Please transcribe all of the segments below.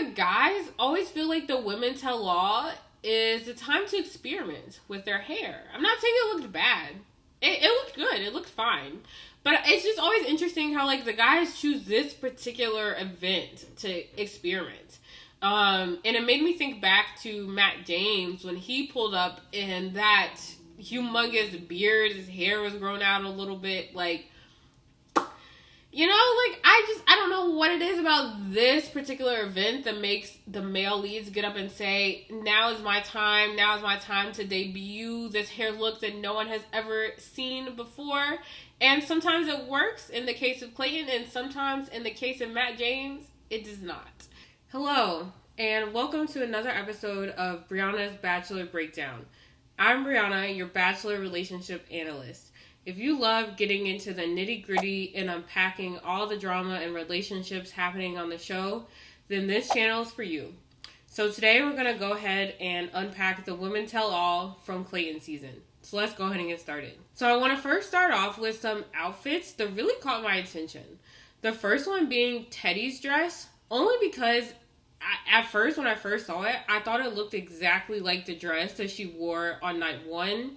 the guys always feel like the women tell all is the time to experiment with their hair. I'm not saying it looked bad. It looked good. It looked fine. But it's just always interesting how, like, the guys choose this particular event to experiment. And it made me think back to Matt James when he pulled up in that humongous beard. His hair was grown out a little bit. Like, you know, like, I don't know what it is about this particular event that makes the male leads get up and say, now is my time to debut this hair look that no one has ever seen before. And sometimes it works in the case of Clayton, and sometimes in the case of Matt James, it does not. Hello, and welcome to another episode of Brianna's Bachelor Breakdown. I'm Brianna, your Bachelor Relationship Analyst. If you love getting into the nitty-gritty and unpacking all the drama and relationships happening on the show, then this channel is for you. So today we're going to go ahead and unpack the Women Tell All from Clayton season. So let's go ahead and get started. So I want to first start off with some outfits that really caught my attention. The first one being Teddi's dress, only because at first, when I first saw it, I thought it looked exactly like the dress that she wore on night one.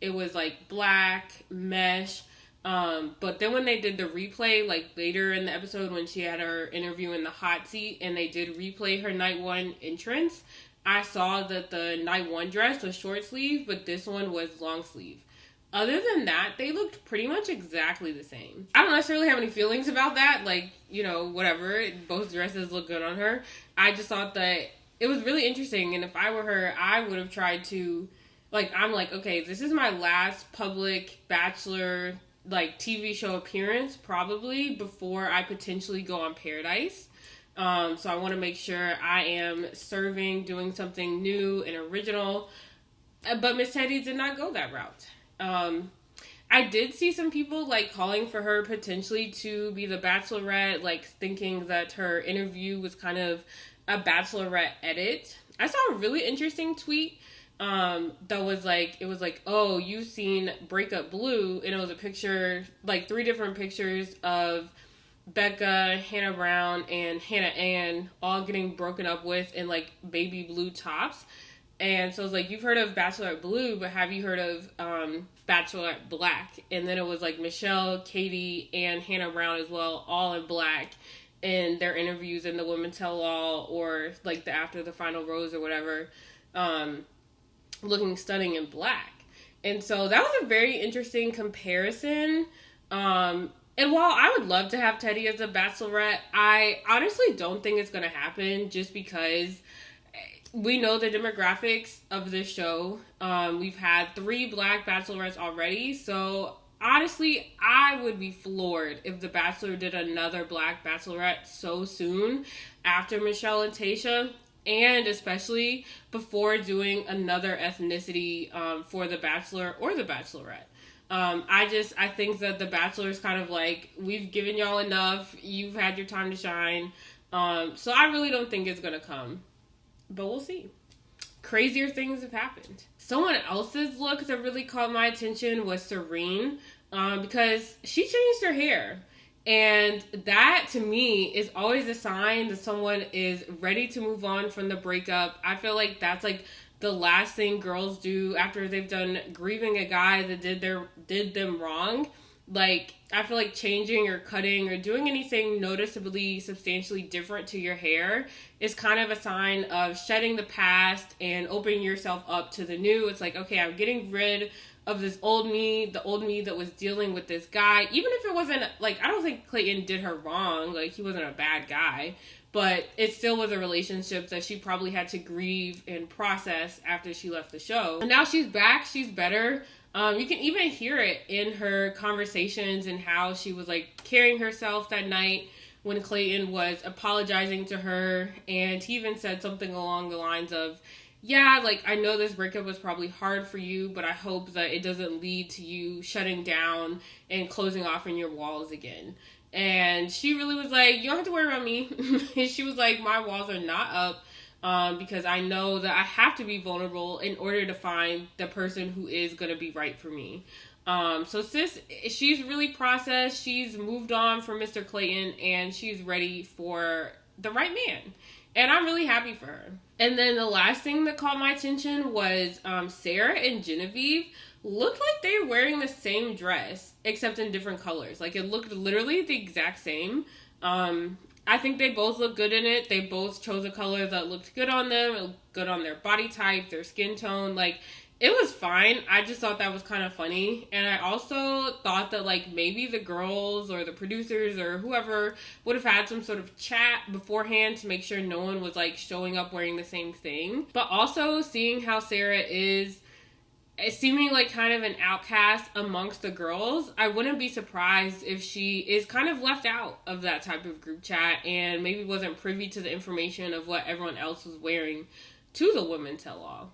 It was like black, mesh, but then when they did the replay, like later in the episode when she had her interview in the hot seat and they did replay her night one entrance, I saw that the night one dress was short sleeve, but this one was long sleeve. Other than that, they looked pretty much exactly the same. I don't necessarily have any feelings about that. Like, you know, whatever. Both dresses look good on her. I just thought that it was really interesting. And if I were her, I would have tried to, like, I'm like, okay, this is my last public Bachelor, like, TV show appearance, probably, before I potentially go on Paradise. So I want to make sure I am serving, doing something new and original. But Miss Teddi did not go that route. I did see some people, like, calling for her potentially to be the Bachelorette, like, thinking that her interview was kind of a Bachelorette edit. I saw a really interesting tweet that was like, it was like, oh, you've seen Breakup Blue, and it was a picture, like, 3 different pictures of Becca, Hannah Brown, and Hannah Ann all getting broken up with in, like, baby blue tops. And so it's like, you've heard of Bachelorette Blue, but have you heard of Bachelorette Black? And then it was like Michelle, Katie, and Hannah Brown as well, all in black in their interviews in the Women Tell All or like the After the Final Rose or whatever, looking stunning in black. And so that was a very interesting comparison. And while I would love to have Teddi as a Bachelorette, I honestly don't think it's going to happen just because we know the demographics of this show. We've had 3 black bachelorettes already. So, honestly, I would be floored if The Bachelor did another black bachelorette so soon after Michelle and Tayshia. And especially before doing another ethnicity for The Bachelor or The Bachelorette. I think that The Bachelor is kind of like, we've given y'all enough. You've had your time to shine. So, I really don't think it's going to come. But we'll see. Crazier things have happened. Someone else's look that really caught my attention was Serene, because she changed her hair. And that, to me, is always a sign that someone is ready to move on from the breakup. I feel like that's, like, the last thing girls do after they've done grieving a guy that did them wrong. Like, I feel like changing or cutting or doing anything noticeably, substantially different to your hair is kind of a sign of shedding the past and opening yourself up to the new. It's like, okay, I'm getting rid of this old me, the old me that was dealing with this guy. Even if it wasn't, like, I don't think Clayton did her wrong. Like, he wasn't a bad guy. But it still was a relationship that she probably had to grieve and process after she left the show. And now she's back. She's better. You can even hear it in her conversations and how she was, like, carrying herself that night when Clayton was apologizing to her. And he even said something along the lines of, yeah, like, I know this breakup was probably hard for you, but I hope that it doesn't lead to you shutting down and closing off in your walls again. And she really was like, you don't have to worry about me. And she was like, my walls are not up. Because I know that I have to be vulnerable in order to find the person who is going to be right for me. So sis, she's really processed. She's moved on from Mr. Clayton and she's ready for the right man. And I'm really happy for her. And then the last thing that caught my attention was Sarah and Genevieve looked like they were wearing the same dress, except in different colors. Like, it looked literally the exact same. I think they both look good in it. They both chose a color that looked good on them. It looked good on their body type, their skin tone. Like, it was fine. I just thought that was kind of funny. And I also thought that, like, maybe the girls or the producers or whoever would have had some sort of chat beforehand to make sure no one was, like, showing up wearing the same thing. But also seeing how Sarah is seeming like kind of an outcast amongst the girls, I wouldn't be surprised if she is kind of left out of that type of group chat and maybe wasn't privy to the information of what everyone else was wearing to the Women Tell All.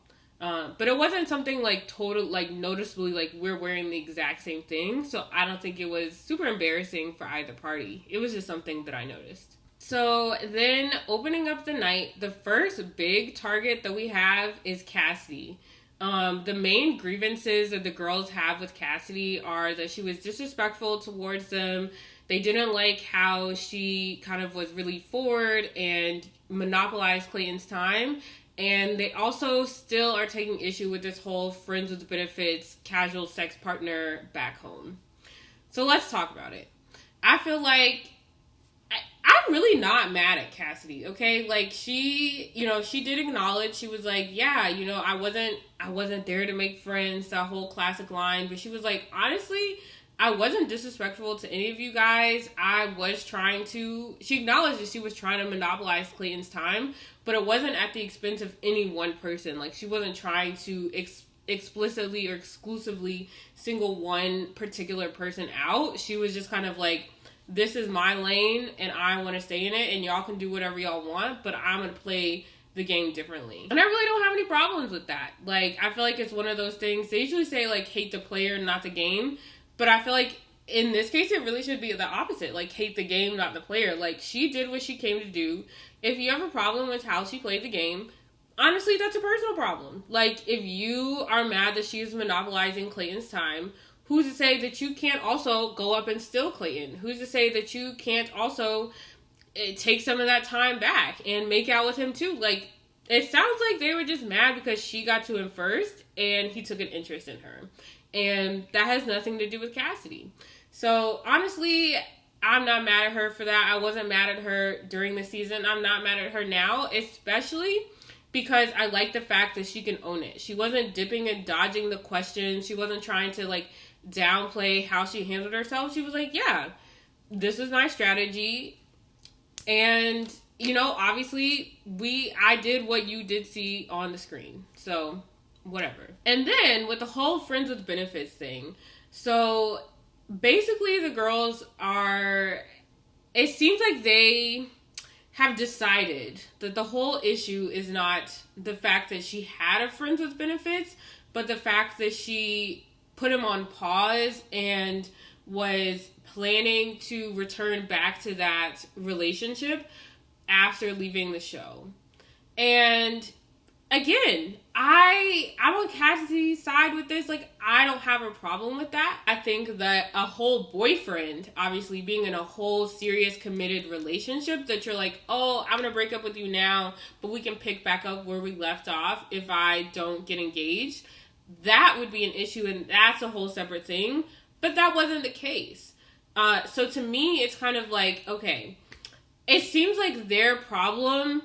But it wasn't something like total, like noticeably like we're wearing the exact same thing. So I don't think it was super embarrassing for either party. It was just something that I noticed. So then opening up the night, the first big target that we have is Cassidy. The main grievances that the girls have with Cassidy are that she was disrespectful towards them. They didn't like how she kind of was really forward and monopolized Clayton's time. And they also still are taking issue with this whole friends with benefits, casual sex partner back home. So let's talk about it. I feel like I'm really not mad at Cassidy, okay? Like, she did acknowledge, she was like, yeah, I wasn't there to make friends, that whole classic line, but she was like, honestly, I wasn't disrespectful to any of you guys. She acknowledged that she was trying to monopolize Clayton's time, but it wasn't at the expense of any one person. Like, she wasn't trying to explicitly or exclusively single one particular person out. She was just kind of like, this is my lane and I want to stay in it and y'all can do whatever y'all want, but I'm going to play the game differently. And I really don't have any problems with that. Like, I feel like it's one of those things. They usually say, like, hate the player, not the game. But I feel like in this case, it really should be the opposite. Like, hate the game, not the player. Like, she did what she came to do. If you have a problem with how she played the game, honestly, that's a personal problem. Like, if you are mad that she's monopolizing Clayton's time, who's to say that you can't also go up and steal Clayton? Who's to say that you can't also take some of that time back and make out with him too? Like, it sounds like they were just mad because she got to him first and he took an interest in her. And that has nothing to do with Cassidy. So, honestly, I'm not mad at her for that. I wasn't mad at her during the season. I'm not mad at her now, especially because I like the fact that she can own it. She wasn't dipping and dodging the questions. She wasn't trying to, like, downplay how she handled herself. She was like, yeah, this is my strategy. And, obviously, I did what you did see on the screen. So, whatever. And then, with the whole friends with benefits thing, so basically the girls it seems like they have decided that the whole issue is not the fact that she had a friends with benefits, but the fact that she put him on pause and was planning to return back to that relationship after leaving the show. And again, I'm on Cassidy's side with this. Like, I don't have a problem with that. I think that a whole boyfriend, obviously being in a whole serious committed relationship, that you're like, oh, I'm going to break up with you now, but we can pick back up where we left off if I don't get engaged. That would be an issue, and that's a whole separate thing. But that wasn't the case. So to me, it's kind of like, okay, it seems like their problem,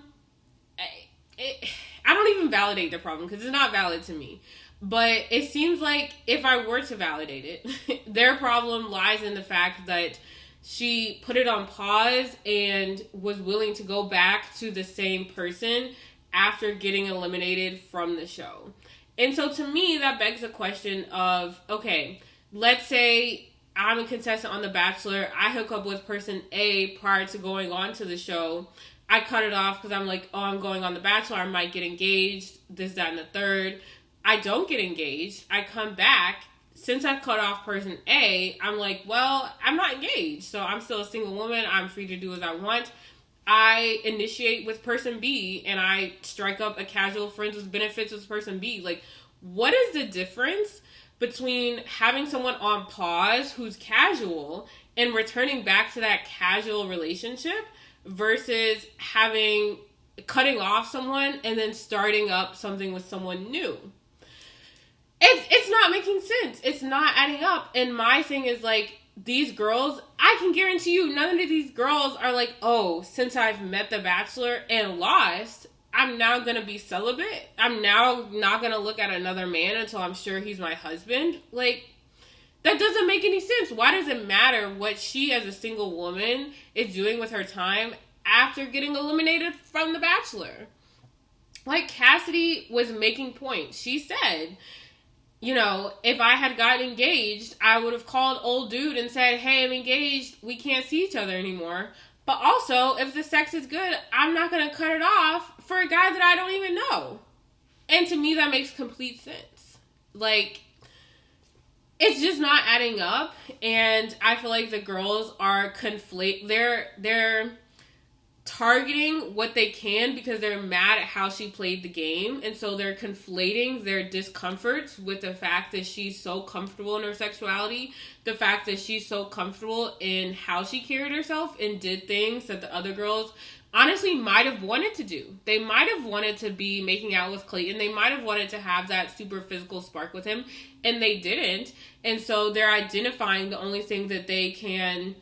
I don't even validate their problem because it's not valid to me. But it seems like if I were to validate it, their problem lies in the fact that she put it on pause and was willing to go back to the same person after getting eliminated from the show. And so to me, that begs the question of, okay, let's say I'm a contestant on The Bachelor. I hook up with person A prior to going on to the show. I cut it off because I'm like, oh, I'm going on The Bachelor. I might get engaged, this, that, and the third. I don't get engaged. I come back. Since I've cut off person A, I'm like, well, I'm not engaged. So I'm still a single woman. I'm free to do as I want. I initiate with person B and I strike up a casual friends with benefits with person B. Like, what is the difference between having someone on pause who's casual and returning back to that casual relationship? versus cutting off someone and then starting up something with someone new. It's not making sense. It's not adding up. And my thing is like, these girls, I can guarantee you, none of these girls are like, oh, since I've met the Bachelor and lost, I'm now going to be celibate. I'm now not going to look at another man until I'm sure he's my husband. Like, that doesn't make any sense. Why does it matter what she as a single woman is doing with her time after getting eliminated from the Bachelor? Like, Cassidy was making points. She said, you know, if I had gotten engaged, I would have called old dude and said, hey, I'm engaged. We can't see each other anymore. But also, if the sex is good, I'm not going to cut it off for a guy that I don't even know. And to me, that makes complete sense. Like, it's just not adding up. And I feel like the girls are they're targeting what they can because they're mad at how she played the game, and so they're conflating their discomforts with the fact that she's so comfortable in her sexuality, the fact that she's so comfortable in how she carried herself and did things that the other girls honestly might have wanted to do. They might have wanted to be making out with Clayton. They might have wanted to have that super physical spark with him, and they didn't. And so they're identifying the only thing that they can,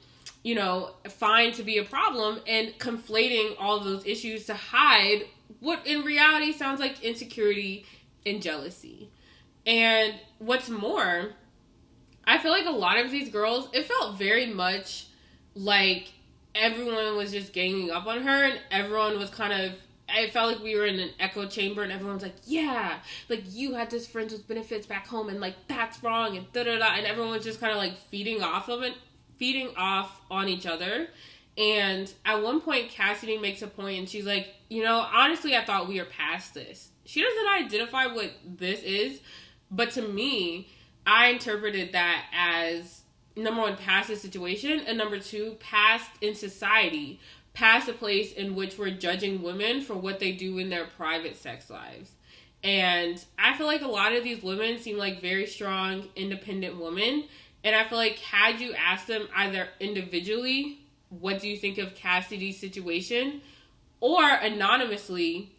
you know, find to be a problem and conflating all of those issues to hide what in reality sounds like insecurity and jealousy. And what's more, I feel like a lot of these girls, it felt very much like everyone was just ganging up on her, and everyone was kind of, I felt like we were in an echo chamber, and everyone's like, yeah, like, you had this friends with benefits back home, and like, that's wrong, and da-da-da, and everyone was just kind of like feeding off on each other. And at one point, Cassidy makes a point, and she's like, you know, honestly, I thought we were past this. She doesn't identify what this is, but to me, I interpreted that as, number one, past the situation, and number two, past in society, past a place in which we're judging women for what they do in their private sex lives. And I feel like a lot of these women seem like very strong, independent women. And I feel like had you asked them either individually, what do you think of Cassidy's situation, or anonymously,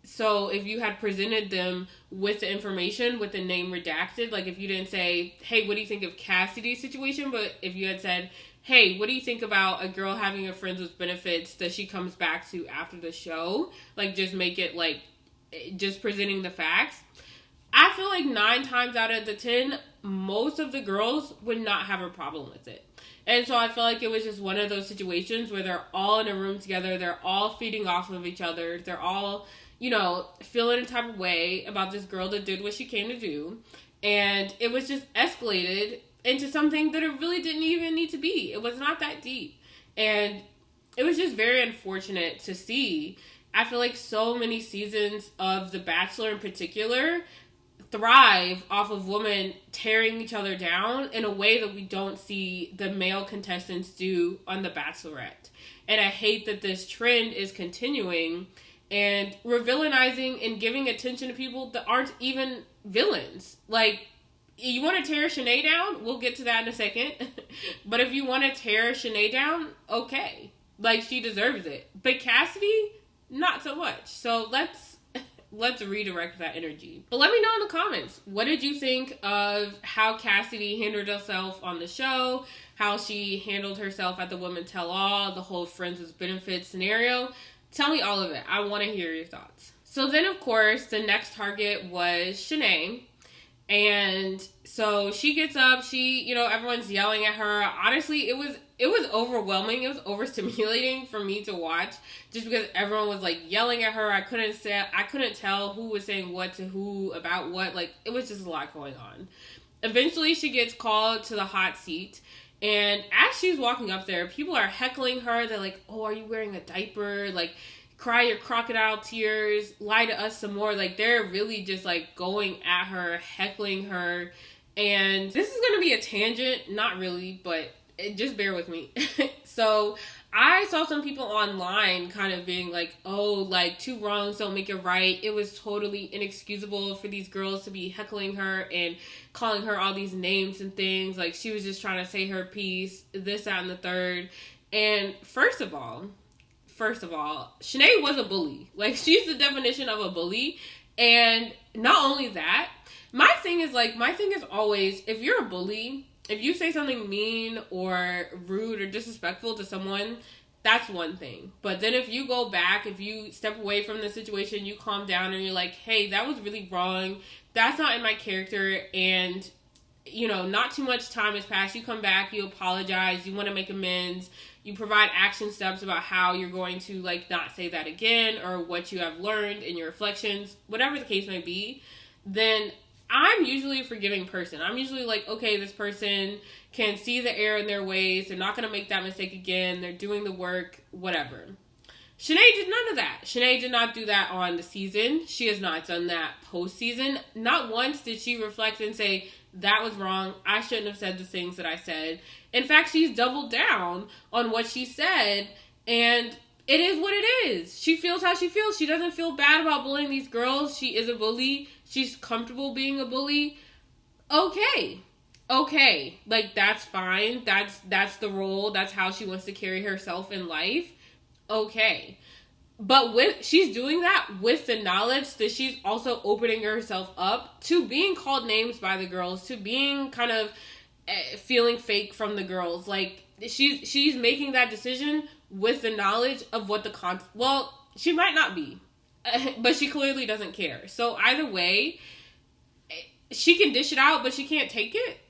so if you had presented them with the information with the name redacted, like if you didn't say, hey, what do you think of Cassidy's situation, but if you had said, hey, what do you think about a girl having a friends with benefits that she comes back to after the show, like just make it like, just presenting the facts, I feel like 9 times out of the 10, most of the girls would not have a problem with it. And so I feel like it was just one of those situations where they're all in a room together, they're all feeding off of each other, they're all, you know, feeling a type of way about this girl that did what she came to do. And it was just escalated into something that it really didn't even need to be. It was not that deep. And it was just very unfortunate to see. I feel like so many seasons of The Bachelor in particular thrive off of women tearing each other down in a way that we don't see the male contestants do on The Bachelorette. And I hate that this trend is continuing, and we're villainizing and giving attention to people that aren't even villains. Like, you want to tear Shanae down? We'll get to that in a second. But if you want to tear Shanae down, okay. Like, she deserves it. But Cassidy, not so much. So let's redirect that energy. But let me know in the comments, what did you think of how Cassidy handled herself on the show, how she handled herself at the Women Tell All, the whole friends with benefits scenario? Tell me all of it. I want to hear your thoughts. So then, of course, the next target was Shanae. And so she gets up, everyone's yelling at her. Honestly, it was overwhelming. It was overstimulating for me to watch, just because everyone was like yelling at her. I couldn't tell who was saying what to who about what. Like, it was just a lot going on. Eventually, she gets called to the hot seat, and as she's walking up there, people are heckling her. They're like, "Oh, are you wearing a diaper? Like, cry your crocodile tears, lie to us some more." Like, they're really just like going at her, heckling her. And this is going to be a tangent, not really, but just bear with me. So I saw some people online kind of being like, oh, like, 2 wrongs don't make it right. It was totally inexcusable for these girls to be heckling her and calling her all these names and things. Like, she was just trying to say her piece, this, that, and the third. And first of all, first of all, Shanae was a bully. Like, she's the definition of a bully. And not only that, my thing is always, if you're a bully, if you say something mean or rude or disrespectful to someone, that's one thing. But then if you go back, if you step away from the situation, you calm down and you're like, hey, that was really wrong. That's not in my character. And, you know, not too much time has passed. You come back, you apologize, you want to make amends. You provide action steps about how you're going to, like, not say that again or what you have learned in your reflections, whatever the case may be, then I'm usually a forgiving person. I'm usually like, okay, this person can see the error in their ways. They're not going to make that mistake again. They're doing the work, whatever. Shanae did none of that. Shanae did not do that on the season. She has not done that postseason. Not once did she reflect and say, that was wrong. I shouldn't have said the things that I said. In fact, she's doubled down on what she said, and it is what it is. She feels how she feels. She doesn't feel bad about bullying these girls. She is a bully. She's comfortable being a bully. Okay. Like, that's fine. That's the role. That's how she wants to carry herself in life. Okay. But she's doing that with the knowledge that she's also opening herself up to being called names by the girls, to being kind of feeling fake from the girls. Like, she's making that decision with the knowledge of what well, she might not be, but she clearly doesn't care. So either way, she can dish it out, but she can't take it.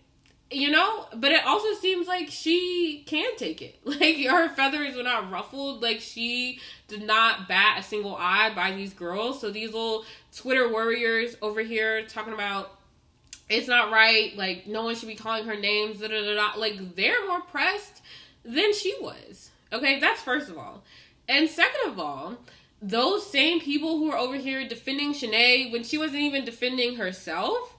You know, but it also seems like she can take it. Like, her feathers were not ruffled. Like, she did not bat a single eye by these girls. So these little Twitter warriors over here talking about it's not right. Like, no one should be calling her names. Da, da, da, da. Like, they're more pressed than she was. Okay, that's first of all. And second of all, those same people who are over here defending Shanae when she wasn't even defending herself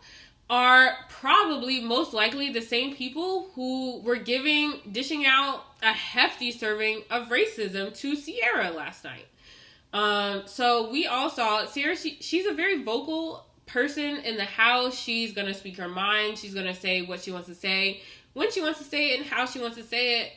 are probably most likely the same people who were dishing out a hefty serving of racism to Sierra last night. So we all saw Sierra. She's a very vocal person in the house. She's going to speak her mind. She's going to say what she wants to say, when she wants to say it, and how she wants to say it.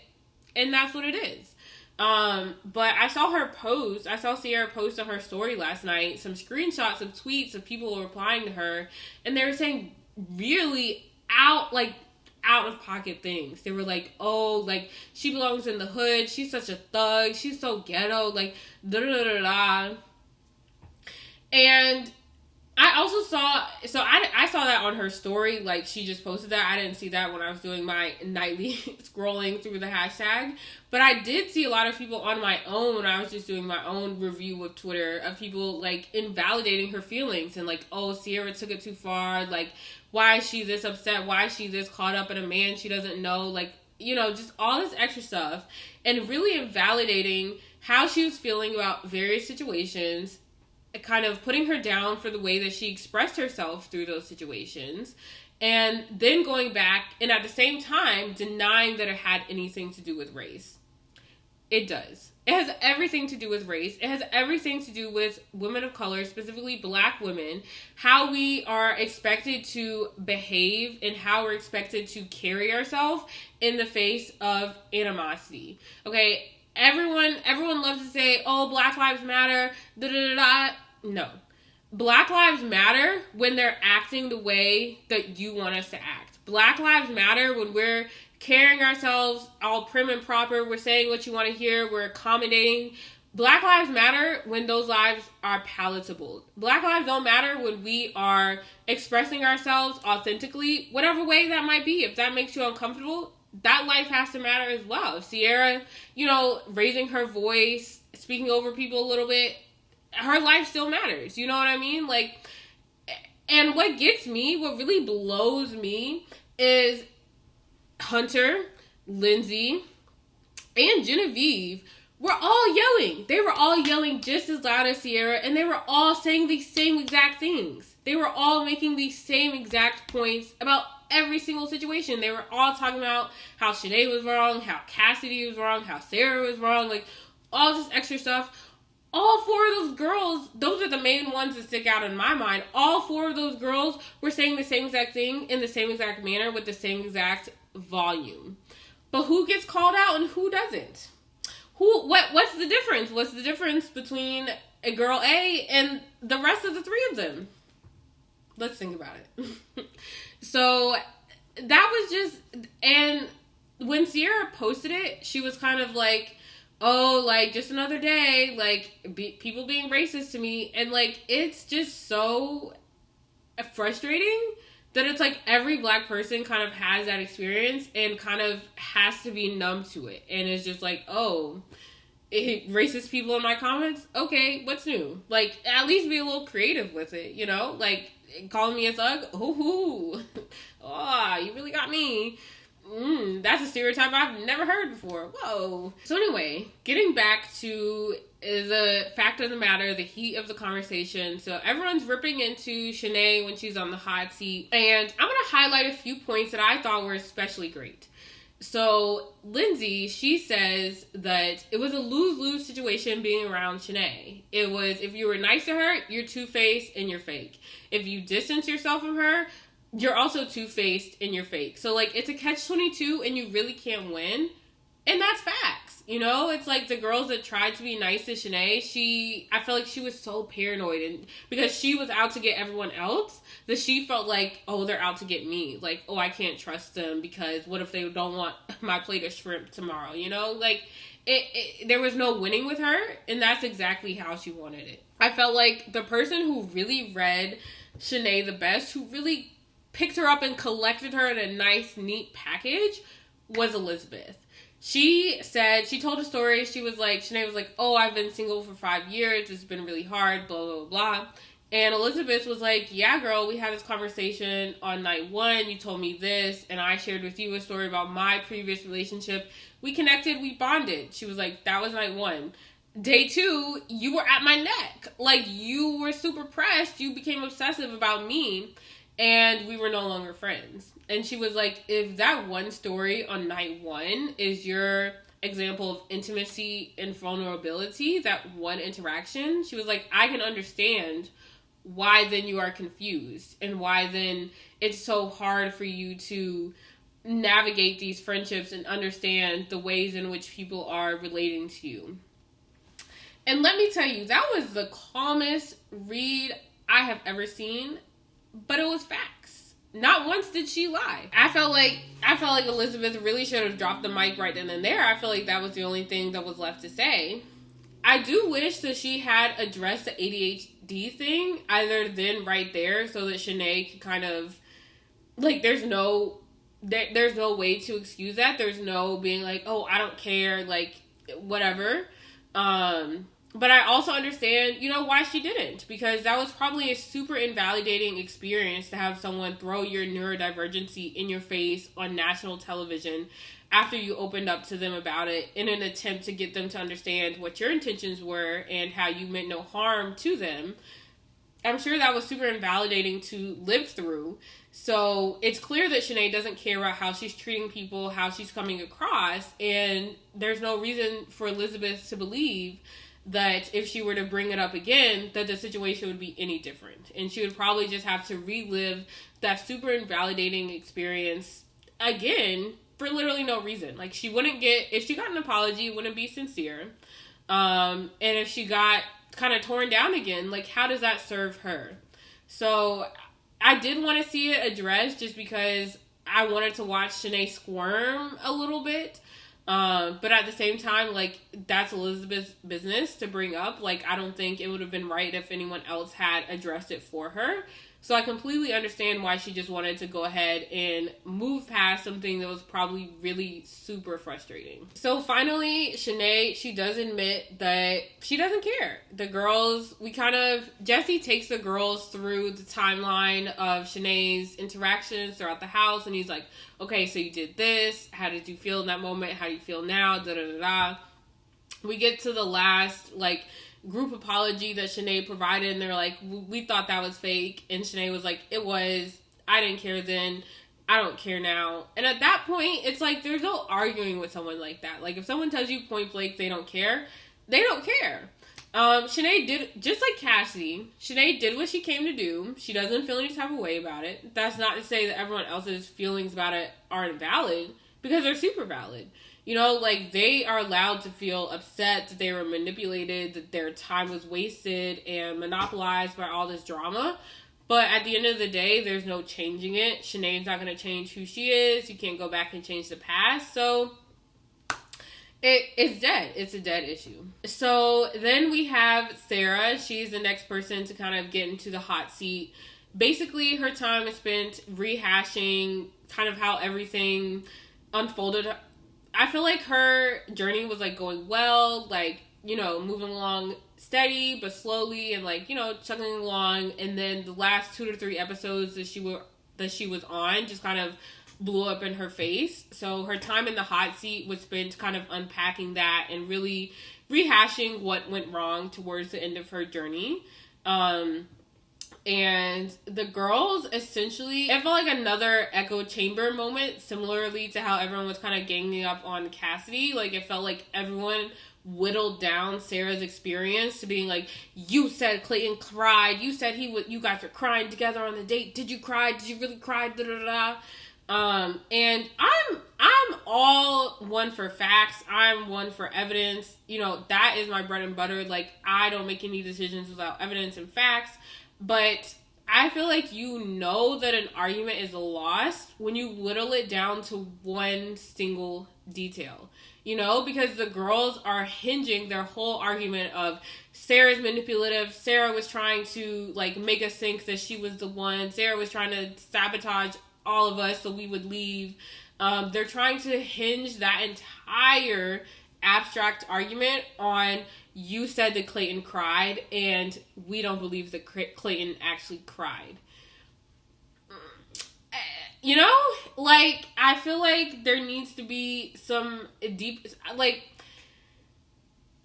And that's what it is. But I saw her post. I saw Sierra post on her story last night some screenshots of tweets of people replying to her. And they were saying really out of pocket things. They were like, oh, like, she belongs in the hood. She's such a thug. She's so ghetto. Like, da da da da. And I also saw, I saw that on her story. Like, she just posted that. I didn't see that when I was doing my nightly scrolling through the hashtag. But I did see a lot of people on my own when I was just doing my own review of Twitter of people, like, invalidating her feelings and, like, oh, Sierra took it too far. Like, why is she this upset? Why is she this caught up in a man she doesn't know? Like, you know, just all this extra stuff. And really invalidating how she was feeling about various situations, kind of putting her down for the way that she expressed herself through those situations, and then going back and at the same time denying that it had anything to do with race. It does. It has everything to do with race. It has everything to do with women of color, specifically Black women, how we are expected to behave and how we're expected to carry ourselves in the face of animosity. Okay, everyone loves to say, oh, Black Lives Matter, da da da da. No. Black Lives Matter when they're acting the way that you want us to act. Black Lives Matter when we're carrying ourselves all prim and proper. We're saying what you want to hear. We're accommodating. Black Lives Matter when those lives are palatable. Black lives don't matter when we are expressing ourselves authentically, whatever way that might be. If that makes you uncomfortable, that life has to matter as well. If Sierra, you know, raising her voice, speaking over people a little bit, her life still matters. You know what I mean? Like, and what gets me, what really blows me is Hunter, Lyndsey, and Genevieve were all yelling. They were all yelling just as loud as Sierra, and they were all saying these same exact things. They were all making these same exact points about every single situation. They were all talking about how Shanae was wrong, how Cassidy was wrong, how Sarah was wrong, like all this extra stuff. All four of those girls, those are the main ones that stick out in my mind. All four of those girls were saying the same exact thing in the same exact manner with the same exact volume. But who gets called out and who doesn't? What's the difference? What's the difference between a girl A and the rest of the three of them? Let's think about it. So that was just, and when Sierra posted it, she was kind of like, oh, like, just another day, like, people being racist to me, and, like, it's just so frustrating that it's like every black person kind of has that experience and kind of has to be numb to it, and it's just like, oh, racist people in my comments, okay, what's new? Like, at least be a little creative with it, you know? Like, calling me a thug, oh, you really got me. That's a stereotype I've never heard before. Whoa. So anyway, getting back to the fact of the matter, the heat of the conversation. So everyone's ripping into Shanae when she's on the hot seat. And I'm going to highlight a few points that I thought were especially great. So Lyndsey, she says that it was a lose-lose situation being around Shanae. It was, if you were nice to her, you're two-faced and you're fake. If you distance yourself from her, you're also two-faced and you're fake. So, like, it's a catch-22 and you really can't win. And that's facts. You know, it's like the girls that tried to be nice to Shanae, I felt like she was so paranoid. And because she was out to get everyone else, that she felt like, oh, they're out to get me. Like, oh, I can't trust them because what if they don't want my plate of shrimp tomorrow? You know, like, there was no winning with her. And that's exactly how she wanted it. I felt like the person who really read Shanae the best, who really picked her up and collected her in a nice, neat package, was Elizabeth. She told a story. She was like, Shanae was like, oh, I've been single for 5 years. It's been really hard, blah, blah, blah. And Elizabeth was like, yeah, girl, we had this conversation on night 1. You told me this, and I shared with you a story about my previous relationship. We connected, we bonded. She was like, that was night 1. Day 2, you were at my neck. Like, you were super pressed. You became obsessive about me. And we were no longer friends. And she was like, if that one story on night 1 is your example of intimacy and vulnerability, that one interaction, she was like, I can understand why then you are confused and why then it's so hard for you to navigate these friendships and understand the ways in which people are relating to you. And let me tell you, that was the calmest read I have ever seen. But it was facts. Not once did she lie. I felt like Elizabeth really should have dropped the mic right then and there. I feel like that was the only thing that was left to say. I do wish that she had addressed the ADHD thing either then right there so that Shanae could kind of, like, there's no way to excuse that. There's no being like, oh, I don't care, like, whatever. But I also understand, you know, why she didn't. Because that was probably a super invalidating experience to have someone throw your neurodivergency in your face on national television after you opened up to them about it in an attempt to get them to understand what your intentions were and how you meant no harm to them. I'm sure that was super invalidating to live through. So it's clear that Shanae doesn't care about how she's treating people, how she's coming across. And there's no reason for Elizabeth to believe that if she were to bring it up again, that the situation would be any different. And she would probably just have to relive that super invalidating experience again for literally no reason. Like, if she got an apology, it wouldn't be sincere. And if she got kind of torn down again, like, how does that serve her? So I did want to see it addressed just because I wanted to watch Shanae squirm a little bit. But at the same time, like, that's Elizabeth's business to bring up. Like, I don't think it would have been right if anyone else had addressed it for her. So I completely understand why she just wanted to go ahead and move past something that was probably really super frustrating. So finally, Shanae, she does admit that she doesn't care. The girls, Jesse takes the girls through the timeline of Shanae's interactions throughout the house. And he's like, okay, so you did this. How did you feel in that moment? How do you feel now? Da da da da. We get to the last, like, group apology that Shanae provided, and they're like, we thought that was fake. And Shanae was like, it was. I didn't care then. I don't care now. And at that point, it's like, there's no arguing with someone like that. Like, if someone tells you point blank they don't care, they don't care. Shanae did, just like Cassidy, Shanae did what she came to do. She doesn't feel any type of way about it. That's not to say that everyone else's feelings about it aren't valid, because they're super valid. You know, like, they are allowed to feel upset that they were manipulated, that their time was wasted and monopolized by all this drama. But at the end of the day, there's no changing it. Shanae's not going to change who she is. You can't go back and change the past. So it's dead. It's a dead issue. So then we have Sarah. She's the next person to kind of get into the hot seat. Basically, her time is spent rehashing kind of how everything unfolded. I feel like her journey was, like, going well, like, you know, moving along steady but slowly, and, like, you know, chugging along. And then the last 2 to 3 episodes that she was on just kind of blew up in her face. So her time in the hot seat was spent kind of unpacking that and really rehashing what went wrong towards the end of her journey. And the girls, essentially, it felt like another echo chamber moment, similarly to how everyone was kind of ganging up on Cassidy. Like, it felt like everyone whittled down Sarah's experience to being like, you said Clayton cried, you said you guys were crying together on the date, did you cry, did you really cry, da da da. And I'm all one for facts, I'm one for evidence. You know, that is my bread and butter. Like, I don't make any decisions without evidence and facts. But I feel like you know that an argument is lost when you whittle it down to one single detail. You know, because the girls are hinging their whole argument of Sarah's manipulative, Sarah was trying to, like, make us think that she was the one, Sarah was trying to sabotage all of us so we would leave. They're trying to hinge that entire abstract argument on, you said that Clayton cried, and we don't believe that Clayton actually cried. You know? Like, I feel like there needs to be some deep... Like,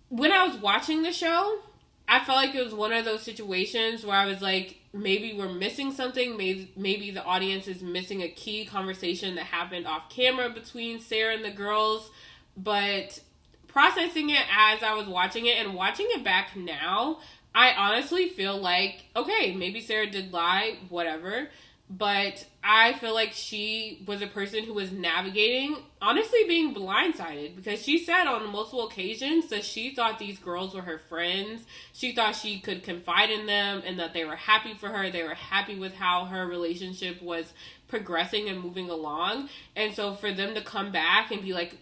when I was watching the show, I felt like it was one of those situations where I was like, maybe we're missing something. Maybe the audience is missing a key conversation that happened off camera between Sarah and the girls. But processing it as I was watching it and watching it back now, I honestly feel like, okay, maybe Sarah did lie, whatever. But I feel like she was a person who was navigating, honestly, being blindsided. Because she said on multiple occasions that she thought these girls were her friends. She thought she could confide in them and that they were happy for her. They were happy with how her relationship was progressing and moving along. And so for them to come back and be like,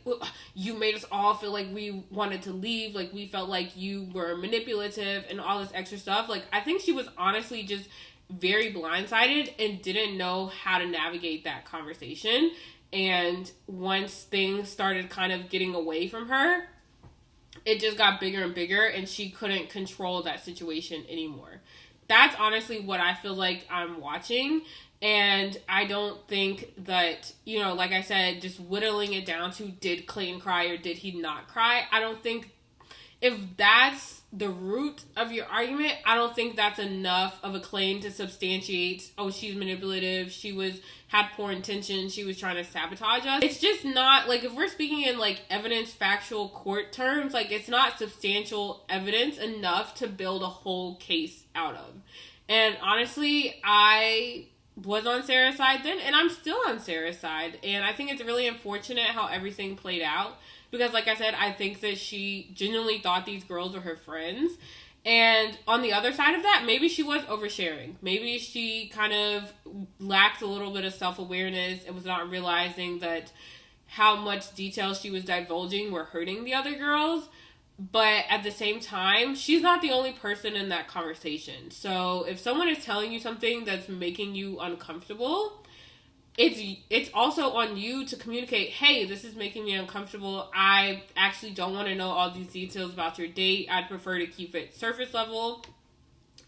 you made us all feel like we wanted to leave. Like, we felt like you were manipulative and all this extra stuff. Like, I think she was honestly just very blindsided and didn't know how to navigate that conversation. And once things started kind of getting away from her, it just got bigger and bigger, and she couldn't control that situation anymore. That's honestly what I feel like I'm watching. And I don't think that, you know, like I said, just whittling it down to, did Clayton cry or did he not cry? I don't think, if that's the root of your argument, I don't think that's enough of a claim to substantiate, oh, she's manipulative, she had poor intentions, she was trying to sabotage us. It's just not, like, if we're speaking in, like, evidence factual court terms, like, it's not substantial evidence enough to build a whole case out of. And honestly, I was on Sarah's side then, and I'm still on Sarah's side. And I think it's really unfortunate how everything played out. Because, like I said, I think that she genuinely thought these girls were her friends. And on the other side of that, maybe she was oversharing. Maybe she kind of lacked a little bit of self-awareness and was not realizing that how much detail she was divulging were hurting the other girls. But at the same time, she's not the only person in that conversation. So if someone is telling you something that's making you uncomfortable, it's also on you to communicate, hey, this is making me uncomfortable. I actually don't want to know all these details about your date. I'd prefer to keep it surface level.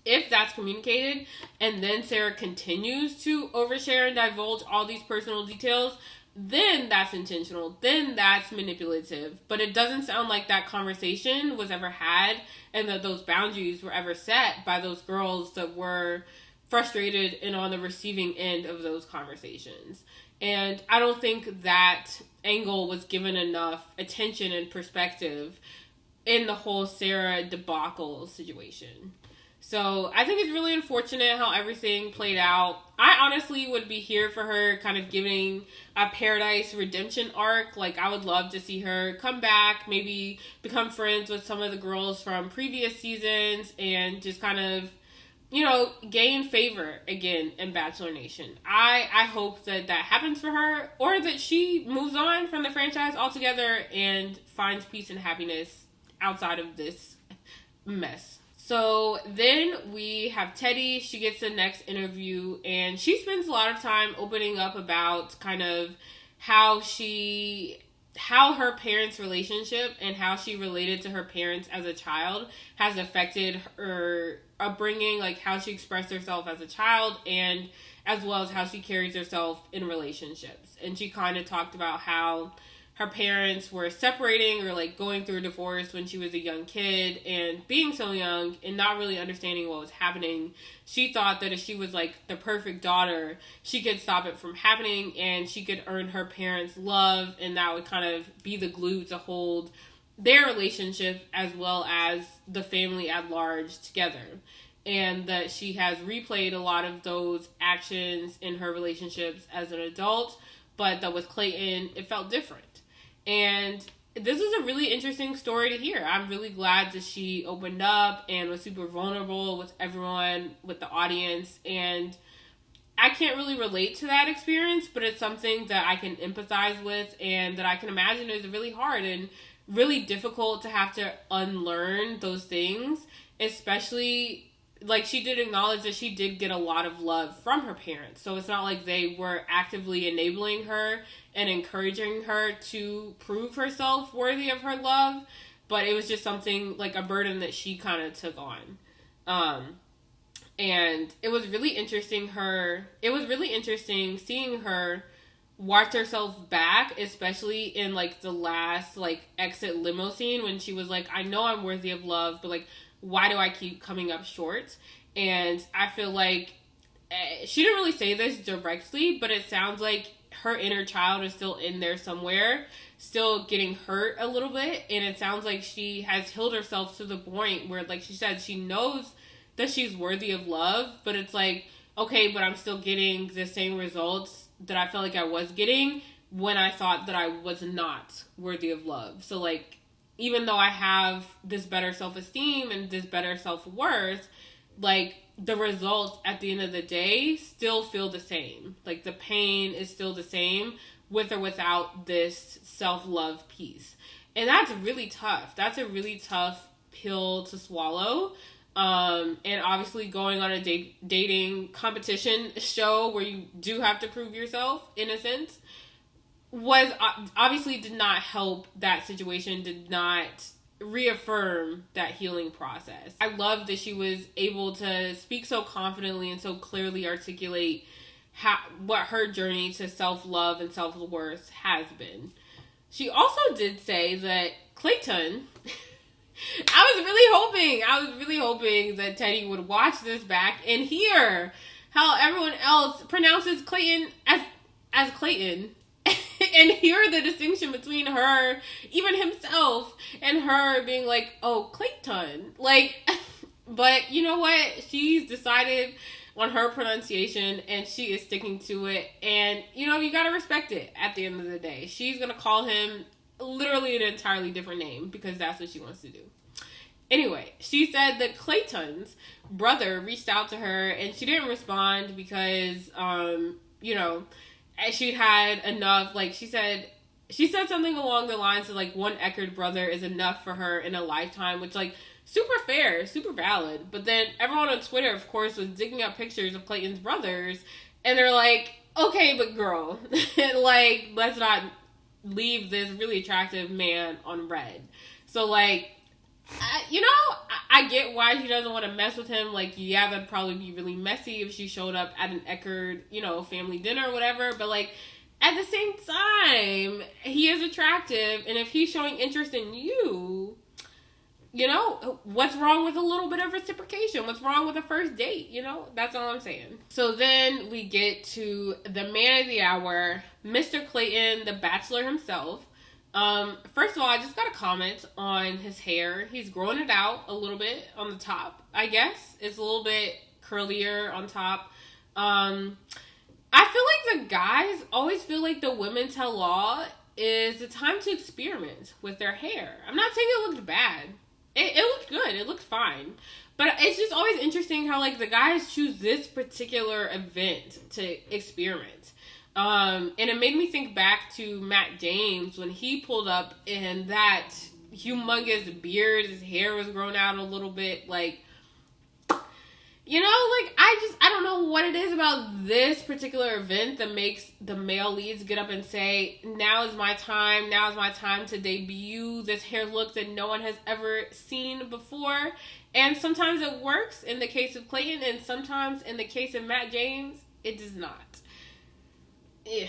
If that's communicated, and then Sarah continues to overshare and divulge all these personal details, then that's intentional. Then that's manipulative. But it doesn't sound like that conversation was ever had and that those boundaries were ever set by those girls that were frustrated and on the receiving end of those conversations. And I don't think that angle was given enough attention and perspective in the whole Sarah debacle situation. So I think it's really unfortunate how everything played out. I honestly would be here for her kind of giving a Paradise redemption arc. Like, I would love to see her come back, maybe become friends with some of the girls from previous seasons and just kind of, gain favor again in Bachelor Nation. I hope that happens for her, or that she moves on from the franchise altogether and finds peace and happiness outside of this mess. So then we have Teddi. She gets the next interview, and she spends a lot of time opening up about kind of how her parents' relationship and how she related to her parents as a child has affected her upbringing, like how she expressed herself as a child, and as well as how she carries herself in relationships. And she kind of talked about how her parents were separating or like going through a divorce when she was a young kid, and being so young and not really understanding what was happening. She thought that if she was like the perfect daughter, she could stop it from happening and she could earn her parents' love, and that would kind of be the glue to hold their relationship as well as the family at large together. And that she has replayed a lot of those actions in her relationships as an adult, but that with Clayton, it felt different. And this was a really interesting story to hear. I'm really glad that she opened up and was super vulnerable with everyone, with the audience. And I can't really relate to that experience, but it's something that I can empathize with and that I can imagine is really hard and really difficult to have to unlearn those things, especially, like, she did acknowledge that she did get a lot of love from her parents. So it's not like they were actively enabling her and encouraging her to prove herself worthy of her love, but it was just something, like a burden that she kind of took on. And it was really interesting seeing her watch herself back, especially in like the last like exit limo scene when she was like, I know I'm worthy of love, but like, why do I keep coming up short? And I feel like she didn't really say this directly, but it sounds like her inner child is still in there somewhere, still getting hurt a little bit. And it sounds like she has healed herself to the point where, like she said, she knows that she's worthy of love, but it's like, okay, but I'm still getting the same results that I felt like I was getting when I thought that I was not worthy of love. So like, even though I have this better self-esteem and this better self-worth, like, the results at the end of the day still feel the same. Like, the pain is still the same with or without this self-love piece. And that's really tough. That's a really tough pill to swallow. And obviously going on a dating competition show where you do have to prove yourself, in a sense, was obviously did not help that situation, did not reaffirm that healing process. I love that she was able to speak so confidently and so clearly articulate what her journey to self-love and self-worth has been. She also did say that Clayton, I was really hoping that Teddi would watch this back and hear how everyone else pronounces Clayton as Clayton. And hear the distinction between her, even himself, and her being like, oh, Clayton. Like, but you know what? She's decided on her pronunciation, and she is sticking to it. And, you gotta respect it at the end of the day. She's gonna call him literally an entirely different name, because that's what she wants to do. Anyway, she said that Clayton's brother reached out to her, and she didn't respond because, she'd had enough, like, she said something along the lines of, like, one Echard brother is enough for her in a lifetime, which, like, super fair, super valid. But then everyone on Twitter, of course, was digging up pictures of Clayton's brothers, and they're like, okay, but girl, like, let's not leave this really attractive man on red. So, like, I get why she doesn't want to mess with him. Like, yeah, that'd probably be really messy if she showed up at an Echard, family dinner or whatever. But, like, at the same time, he is attractive. And if he's showing interest in you, what's wrong with a little bit of reciprocation? What's wrong with a first date? That's all I'm saying. So then we get to the man of the hour, Mr. Clayton, the Bachelor himself. First of all, I just got a comment on his hair. He's growing it out a little bit on the top, I guess. It's a little bit curlier on top. I feel like the guys always feel like the women tell all is the time to experiment with their hair. I'm not saying it looked bad. It looked good. It looked fine. But it's just always interesting how, like, the guys choose this particular event to experiment. And it made me think back to Matt James when he pulled up in that humongous beard. His hair was grown out a little bit. Like, you know, like, I don't know what it is about this particular event that makes the male leads get up and say, now is my time to debut this hair look that no one has ever seen before. And sometimes it works in the case of Clayton, and sometimes in the case of Matt James, it does not. Yeah.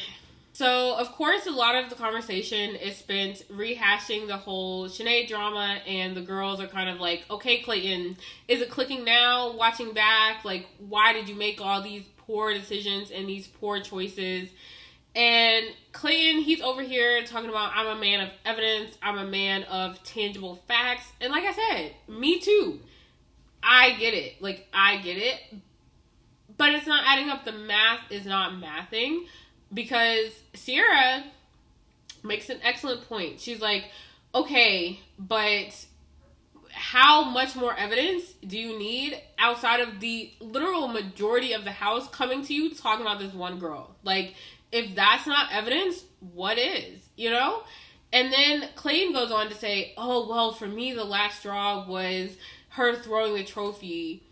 So, of course, a lot of the conversation is spent rehashing the whole Shanae drama, and the girls are kind of like, okay, Clayton, is it clicking now, watching back? Like, why did you make all these poor decisions and these poor choices? And Clayton, he's over here talking about, I'm a man of evidence, I'm a man of tangible facts. And like I said, me too. I get it. Like, I get it. But it's not adding up. The math is not mathing. Because Sierra makes an excellent point. She's like, okay, but how much more evidence do you need outside of the literal majority of the house coming to you talking about this one girl? Like, if that's not evidence, what is? You know? And then Clayton goes on to say, oh, well, for me, the last straw was her throwing the trophy.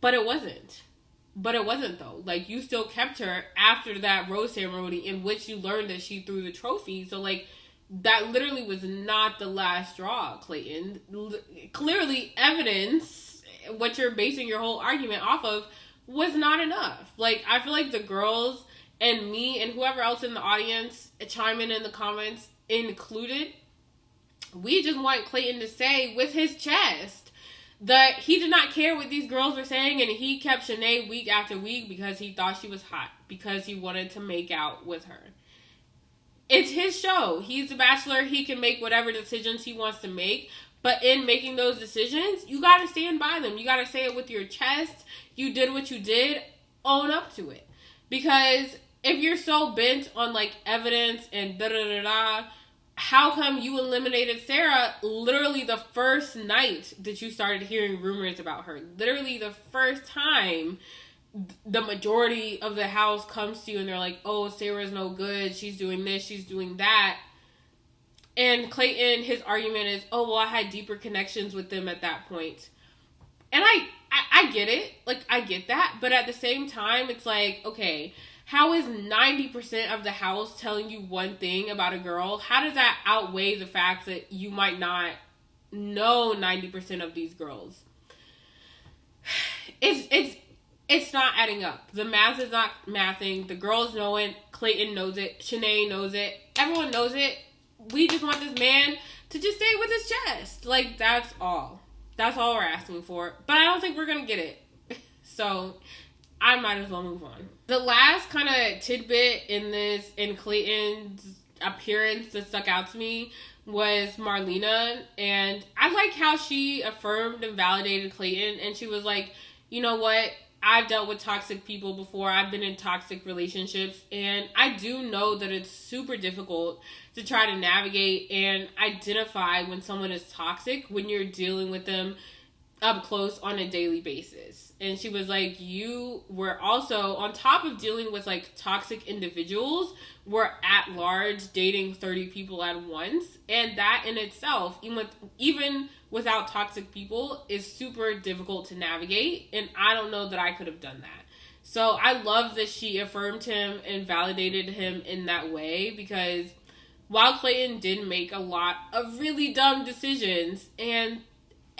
But it wasn't. Though. Like, you still kept her after that rose ceremony in which you learned that she threw the trophy. So, like, that literally was not the last straw, Clayton. Clearly, evidence, what you're basing your whole argument off of, was not enough. Like, I feel like the girls and me and whoever else in the audience chime in the comments included, we just want Clayton to say with his chest that he did not care what these girls were saying, and he kept Shanae week after week because he thought she was hot, because he wanted to make out with her. It's his show. He's the Bachelor. He can make whatever decisions he wants to make, but in making those decisions, you gotta stand by them. You gotta say it with your chest. You did what you did. Own up to it. Because if you're so bent on, like, evidence and da-da-da-da, how come you eliminated Sarah literally the first night that you started hearing rumors about her? Literally the first time the majority of the house comes to you and they're like, oh, Sarah's no good. She's doing this. She's doing that. And Clayton, his argument is, oh, well, I had deeper connections with them at that point. And I get it. Like, I get that. But at the same time, it's like, okay, how is 90% of the house telling you one thing about a girl? How does that outweigh the fact that you might not know 90% of these girls? It's not adding up. The math is not mathing. The girls know it. Clayton knows it. Shanae knows it. Everyone knows it. We just want this man to just say it with his chest. Like, that's all. That's all we're asking for. But I don't think we're going to get it. So I might as well move on. The last kind of tidbit in Clayton's appearance that stuck out to me was Marlena. And I like how she affirmed and validated Clayton. And she was like, you know what? I've dealt with toxic people before. I've been in toxic relationships. And I do know that it's super difficult to try to navigate and identify when someone is toxic when you're dealing with them up close on a daily basis. And she was like, you were also, on top of dealing with, like, toxic individuals, were at large dating 30 people at once. And that in itself, even without toxic people, is super difficult to navigate. And I don't know that I could have done that. So I love that she affirmed him and validated him in that way, because while Clayton did make a lot of really dumb decisions and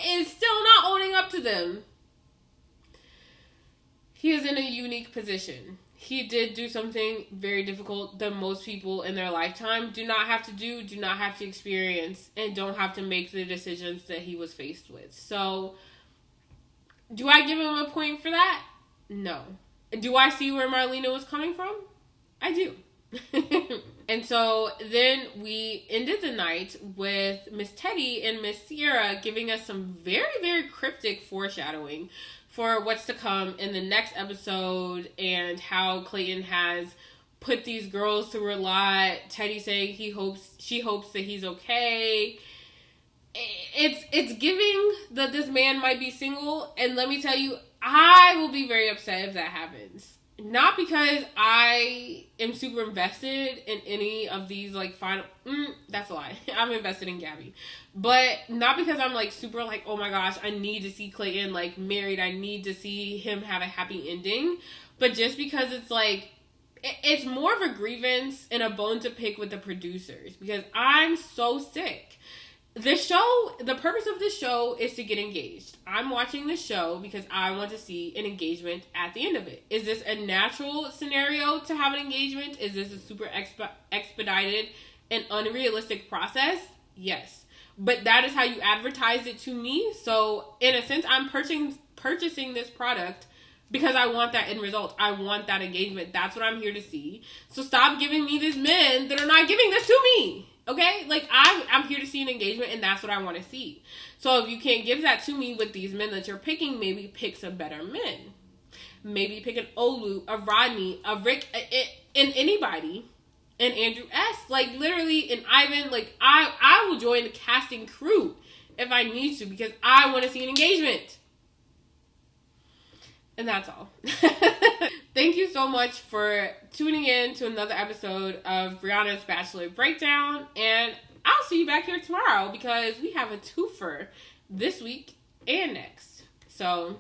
is still not owning up to them, he is in a unique position. He did do something very difficult that most people in their lifetime do not have to do, do not have to experience, and don't have to make the decisions that he was faced with. So, do I give him a point for that? No. Do I see where Marlena was coming from? I do. And so then we ended the night with Miss Teddi and Miss Sierra giving us some very, very cryptic foreshadowing for what's to come in the next episode, and how Clayton has put these girls through a lot. Teddi saying she hopes that he's okay. It's giving that this man might be single, and let me tell you, I will be very upset if that happens. Not because I am super invested in any of these, like, final... that's a lie. I'm invested in Gabby. But not because I'm, like, super, like, oh my gosh, I need to see Clayton, like, married. I need to see him have a happy ending. But just because it's, like... It's more of a grievance and a bone to pick with the producers. Because I'm so sick. The purpose of this show is to get engaged. I'm watching this show because I want to see an engagement at the end of it. Is this a natural scenario to have an engagement? Is this a super expedited and unrealistic process? Yes. But that is how you advertised it to me. So, in a sense, I'm purchasing this product because I want that end result. I want that engagement. That's what I'm here to see. So stop giving me these men that are not giving this to me. Okay? Like, I'm here to see an engagement, and that's what I want to see. So if you can't give that to me with these men that you're picking, maybe pick some better men. Maybe pick an Olu, a Rodney, a Rick, and anybody. And Andrew S. Like, literally, and Ivan. Like, I will join the casting crew if I need to, because I want to see an engagement. And that's all. Thank you so much for tuning in to another episode of Brianna's Bachelor Breakdown. And I'll see you back here tomorrow because we have a twofer this week and next. So